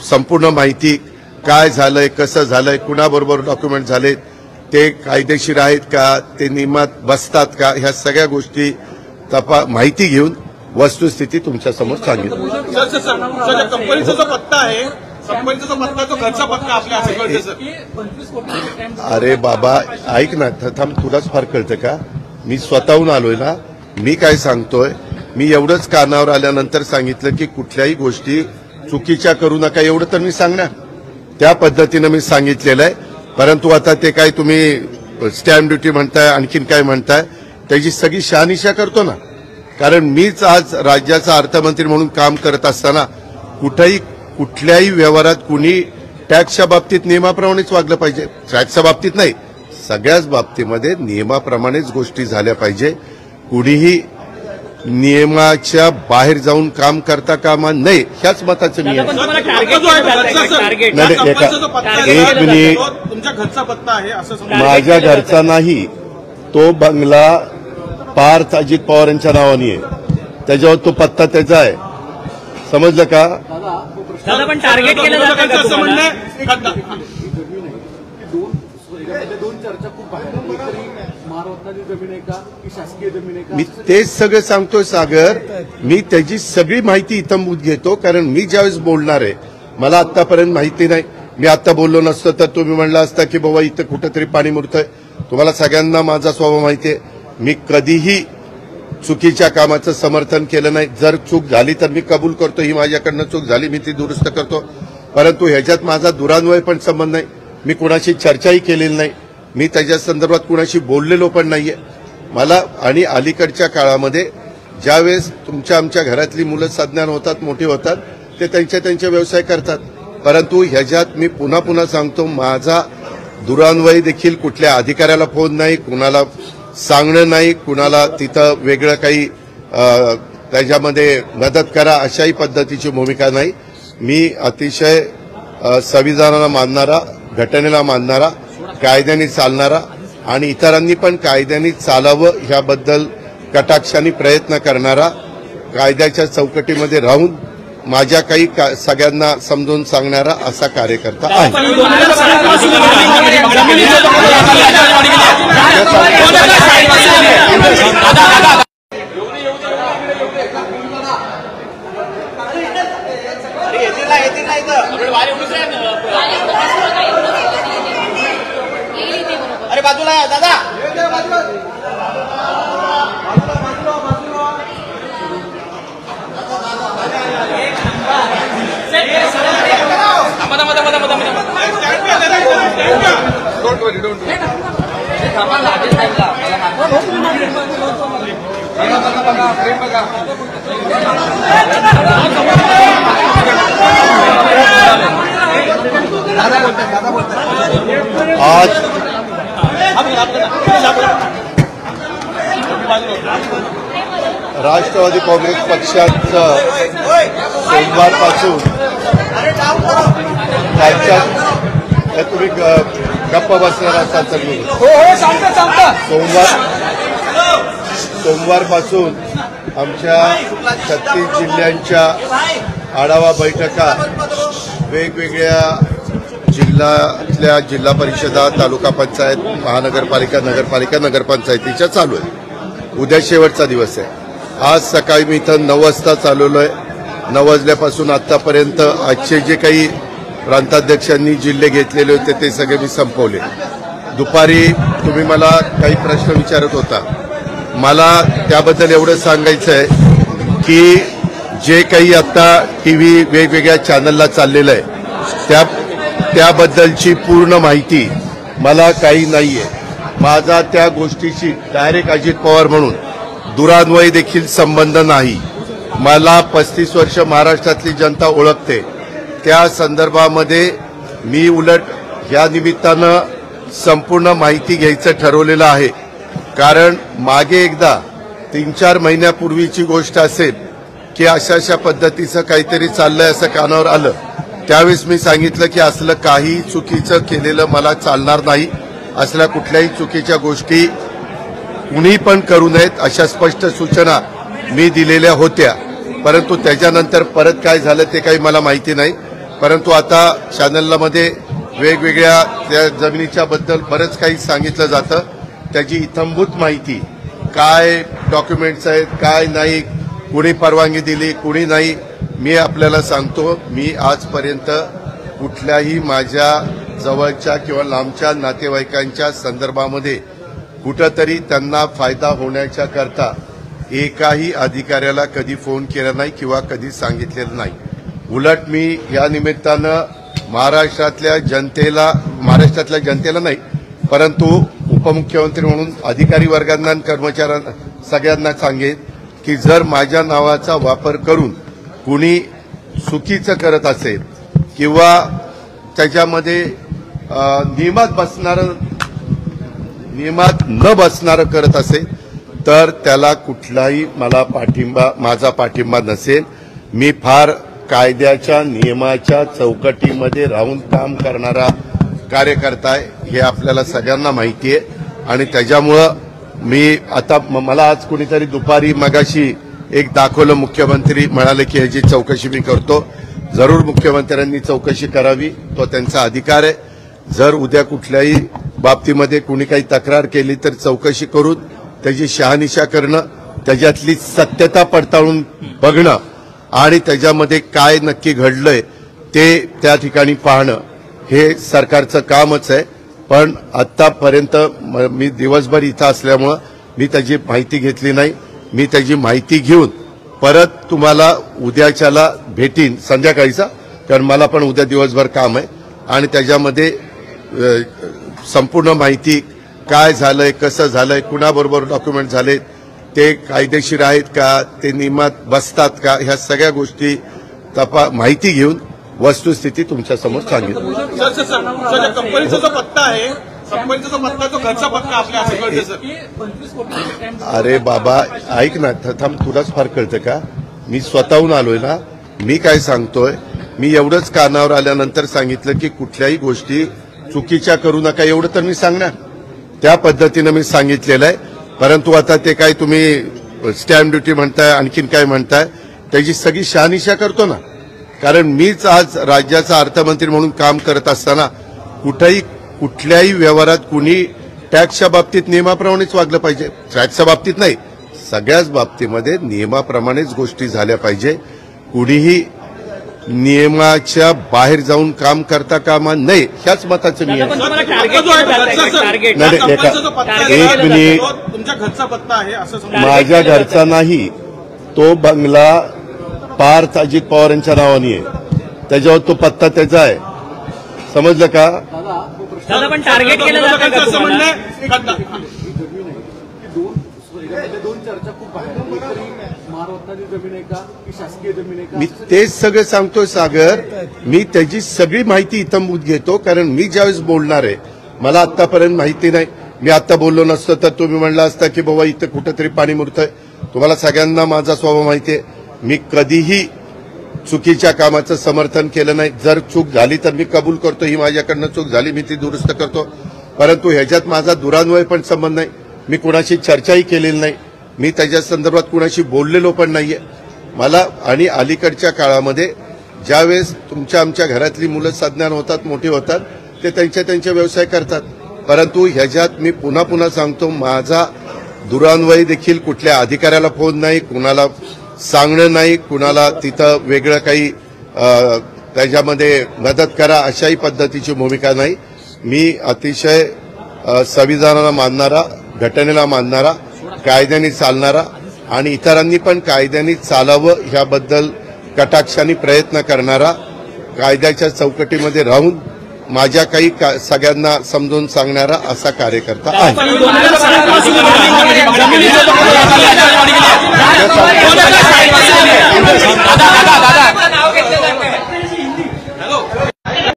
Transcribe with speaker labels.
Speaker 1: संपूर्ण माहिती काय झालंय, कसं झालंय, कुणाबरोबर डॉक्युमेंट झाले, ते कायदेशीर आहेत का, ते नियमात बसतात का, ह्या सगळ्या गोष्टी माहिती घेऊन वस्तुस्थिती तुमच्या समोर सांगितली।
Speaker 2: कंपनीचा जो पत्ता आहे, कंपनीचा पत्ता तो घरचा पत्ता आपल्या असं कळतं सर।
Speaker 1: अरे बाबा ऐक ना, थांब, तुलाच फार कळतं का? मी स्वतःहून आलोय ना, मी काय सांगतोय, मी एवढंच कानावर आल्यानंतर सांगितलं की कुठल्याही गोष्टी चुकीच्या करू नका, एवढं तर मी सांगणार, त्या पद्धतीनं मी सांगितलेलं आहे। परंतु आता ते काय तुम्ही स्टॅम्प ड्युटी म्हणताय, आणखीन काय म्हणताय, त्याची सगळी शहानिशा करतो ना, कारण मीच आज राज्याचा अर्थमंत्री म्हणून काम करत असताना कुठल्याही व्यवहारात कुणी टॅक्सच्या बाबतीत नियमाप्रमाणेच वागलं पाहिजे। टॅक्सच्या बाबतीत नाही, सगळ्याच बाबतीमध्ये नियमाप्रमाणेच गोष्टी झाल्या पाहिजे। कुणीही नियमाच्या बाहेर जाऊन काम करता कामा नये, ह्याच मताचं मी आहे। एक मिनिट,
Speaker 2: तुमच्या घरचा पत्ता आहे असं?
Speaker 1: माझ्या घरचा नाही, तो बंगला पार्थ अजित पवार यांच्या नावाने आहे, त्याच्यावर तो पत्ता त्याचा आहे, समजलं का?
Speaker 3: दादा पण टार्गेट केलं जातं असं म्हणणं।
Speaker 1: मी तेच सगळं सांगतोय सागर, मी त्याची सगळी माहिती इथं घेतो, कारण मी ज्यावेळेस बोलणार आहे, मला आतापर्यंत माहिती नाही, मी आता बोललो नसतं तर तुम्ही म्हणला असता की बाबा इथं कुठेतरी पाणी मुरतंय। तुम्हाला सगळ्यांना माझा स्वभाव माहिती आहे, मी कधीही चुकीच्या कामाचं समर्थन केलं नाही। जर चूक झाली तर मी कबूल करतो, ही माझ्याकडनं चूक झाली, मी ती दुरुस्त करतो, परंतु ह्याच्यात माझा दुरान्वय पण संबंध नाही, मी कुणाशी चर्चाही केलेली नाही, मी त्याच्या संदर्भात कुणाशी बोललेलो पण नाहीये। मला आणि अलीकडच्या काळामध्ये ज्यावेळेस आमच्या घरातली मुलं सज्ञान होतात, मोठी होतात, ते त्यांचे व्यवसाय करतात, परंतु ह्याच्यात मी पुन्हा पुन्हा सांगतो, माझा दुरान्वय देखील कुठल्या अधिकाऱ्याला फोन नाही, कुणाला सांगणं नाही, कुणाला तिथं वेगळं काही त्याच्यामध्ये मदत करा अशाही पद्धतीची भूमिका नाही। मी अतिशय संविधानाला मानणारा, घटनेला मानणारा, कायद्याने चालणारा आणि इतरांनी पण कायद्याने चालावं ह्याबद्दल कटाक्षाने प्रयत्न करणारा, कायद्याच्या चौकटीमध्ये राहून माझ्या काही सगळ्यांना समजून सांगणारा असा कार्यकर्ता आहे।
Speaker 2: अरे बाजूला दादा,
Speaker 1: आज राष्ट्रवादी काँग्रेस पक्षाचं सोमवारपासून राज्यात तुम्ही गप्प बसणार असाल तर सोमवारपासून आमच्या 36 जिल्ह्यांच्या आढावा बैठका वेगवेगळ्या जिल्ह्यातल्या जिल्हा परिषदा, तालुका पंचायत, महानगरपालिका, नगरपालिका, नगरपंचायतीच्या चालू आहे। उद्या शेवटचा दिवस आहे। आज सकाळी मी इथं 9 वाजता चालवलो आहे। 9 वाजल्यापासून आतापर्यंत आजचे जे काही प्रांताध्यक्षांनी जिल्हे घेतलेले होते ते सगळे मी संपवले। दुपारी तुम्ही मला काही प्रश्न विचारत होता, मला त्याबद्दल एवढं सांगायचं आहे की जे काही आता टीव्ही वेगवेगळ्या चॅनलला चाललेलं आहे त्याबद्दलची पूर्ण माहिती मला काही नाहीये। माझा त्या गोष्टीशी डायरेक्ट अजित पवार म्हणून दुरान्वय देखील संबंध नाही। मला 35 वर्ष महाराष्ट्रातली जनता ओळखते, त्या संदर्भामध्ये मी उलट या निमित्तानं संपूर्ण माहिती घ्यायचं ठरवलेलं आहे, कारण मागे एकदा 3-4 महिन्यापूर्वीची गोष्ट असेल की अशा पद्धतीचं काहीतरी चाललंय असं कानावर आलं, त्यावेळेस मी सांगितलं की असलं काही चुकीचं केलेलं मला चालणार नाही, असल्या कुठल्याही चुकीच्या गोष्टी कुणी पण करू नयेत अशा स्पष्ट सूचना मी दिलेल्या होत्या। परंतु त्याच्यानंतर परत काय झालं ते काही मला माहिती नाही। परंतु आता चॅनलमध्ये वेगवेगळ्या त्या जमिनीच्या बद्दल बरंच काही सांगितलं जातं. त्याची इत्थंभूत माहिती, काय डॉक्युमेंट्स आहेत, काय नाही, कुणी परवानगी दिली, कुणी नाही, मी आपल्याला सांगतो. मी आजपर्यंत कुठल्याही माझ्या जवळच्या किंवा लांबच्या नातेवाईकांच्या संदर्भामध्ये कुठंतरी त्यांना फायदा होण्याच्या करता एकाही अधिकाऱ्याला कधी फोन केला नाही किंवा कधी सांगितलेलं नाही. उलट मी या निमित्तानं महाराष्ट्रातल्या जनतेला नाही, परंतु उपमुख्यमंत्री म्हणून अधिकारी वर्गांना आणि कर्मचाऱ्यांना सगळ्यांना सांगेन की जर माझ्या नावाचा वापर करून कुणी चुकीचं करत असेल किंवा त्याच्यामध्ये नियमात न बसणारं करत असेल तर त्याला कुठलाही माझा पाठिंबा नसेल. मी फार कायद्याच्या नियमाच्या चौकटीमध्ये राहून काम करणारा कार्यकर्ता आहे, हे आपल्याला सगळ्यांना माहिती आहे. आणि त्याच्यामुळं मी आता मला आज कुणीतरी दुपारी मगाशी एक दाखवलं, मुख्यमंत्री म्हणाले की ह्याची चौकशी मी करतो. जरूर मुख्यमंत्र्यांनी चौकशी करावी, तो त्यांचा अधिकार आहे. जर उद्या कुठल्याही बाबतीमध्ये कुणी काही तक्रार केली तर चौकशी करून त्याची शहानिशा करणं, त्याच्यातली सत्यता पडताळून बघणं आणि त्याच्यामध्ये काय नक्की घडलंय ते त्या ठिकाणी पाहणं हे सरकारचं कामच आहे. पण आतापर्यंत मी दिवसभर इथं असल्यामुळं मी त्याची माहिती घेतली नाही. मी त्याची माहिती घेऊन परत तुम्हाला उद्याच्याला भेटीन संध्याकाळीचा, कारण मला पण उद्या दिवसभर काम आहे आणि त्याच्यामध्ये संपूर्ण माहिती काय झालंय, कसं झालंय, कुणाबरोबर डॉक्युमेंट झालेत, ते कायदेशीर आहेत का, ते नियमात बसतात का, ह्या सगळ्या गोष्टी माहिती घेऊन वस्तुस्थिती तुमच्यासमोर सांगितली.
Speaker 2: सर, कंपनीचा जो पत्ता आहे, कंपनीचा जो पत्ता, तो घरचा पत्ता आपल्या असं कळतं सर.
Speaker 1: अरे बाबा ऐक ना, थांब, तुलाच फार कळतं का? मी स्वतःहून आलोय ना. मी काय सांगतोय, मी एवढंच कानावर आल्यानंतर सांगितलं की कुठल्याही गोष्टी चुकीच्या करू नका, एवढं तर मी सांगणार. त्या पद्धतीनं मी सांगितलेलं आहे. परंतु आता ते काय तुम्ही स्टॅम्प ड्युटी म्हणताय, आणखीन काय म्हणताय, त्याची सगळी शहानिशा करतो ना. कारण मीच आज राज्याचा अर्थमंत्री म्हणून काम करत असताना कुठल्याही व्यवहारात कुणी टॅक्सच्या बाबतीत नियमाप्रमाणेच वागलं पाहिजे. टॅक्सच्या बाबतीत नाही, सगळ्याच बाबतीमध्ये नियमाप्रमाणेच गोष्टी झाल्या पाहिजे. कुणीही नियमाच्या बाहेर जाऊन काम करता कामा नये, ह्याच मताचं मी आहे. एक मिनिट,
Speaker 2: तुमच्या घरचा पत्ता आहे असं समजा.
Speaker 1: माझ्या घरचा नाही, तो बंगला पार्थ अजित पवार यांच्या नावाने आहे, त्याच्यावर तो पत्ता त्याचा आहे, समजलं का?
Speaker 3: दादा पण टार्गेट केलं जातं का
Speaker 2: असं म्हणणं
Speaker 3: तुम्हाला?
Speaker 2: आहे.
Speaker 4: दोन चर्चा खूप बाहेर, महाराष्ट्राची जमीन आहे का की शासकीय जमीन आहे का?
Speaker 1: मी तेच सगळं सांगतोय सागर. मी त्याची सगळी माहिती इत्थंभूत घेतो, कारण मी ज्यावेळेस बोलणार आहे मला आतापर्यंत माहिती नाही. मी आता बोललो नसतं तर तुम्ही म्हणला असता की बाबा इथं कुठंतरी पाणी मुरतंय. तुम्हाला सगळ्यांना माझा स्वभाव माहिती आहे, मी कधीही चुकीच्या कामाचं समर्थन केलं नाही. जर चूक झाली तर मी कबूल करतो, ही माझ्याकडनं चूक झाली, मी ती दुरुस्त करतो. परंतु ह्याच्यात माझा दुरान्वय पण संबंध नाही. मी कुणाशी चर्चाही केलेली नाही, मी त्याच्या संदर्भात कुणाशी बोललेलो पण नाहीये. मला आणि अलीकडच्या काळामध्ये ज्यावेळेस आमच्या घरातली मुलं सज्ञान होतात, मोठी होतात, ते त्यांच्या व्यवसाय करतात. परंतु ह्याच्यात मी पुन्हा सांगतो, माझा दुरान्वय देखील कुठल्या अधिकाऱ्याला फोन नाही, कुणाला सांगणं नाही, कुणाला तिथं वेगळं काही त्याच्यामध्ये मदत करा अशाही पद्धतीची भूमिका नाही. मी अतिशय संविधानाला मानणारा, घटनेला मानणारा, कायद्याने चालणारा आणि इतरांनी पण कायद्याने चालावं ह्याबद्दल कटाक्षाने प्रयत्न करणारा, कायद्याच्या चौकटीमध्ये राहून माझ्या काही सगळ्यांना समजून सांगणारा असा कार्यकर्ता आहे.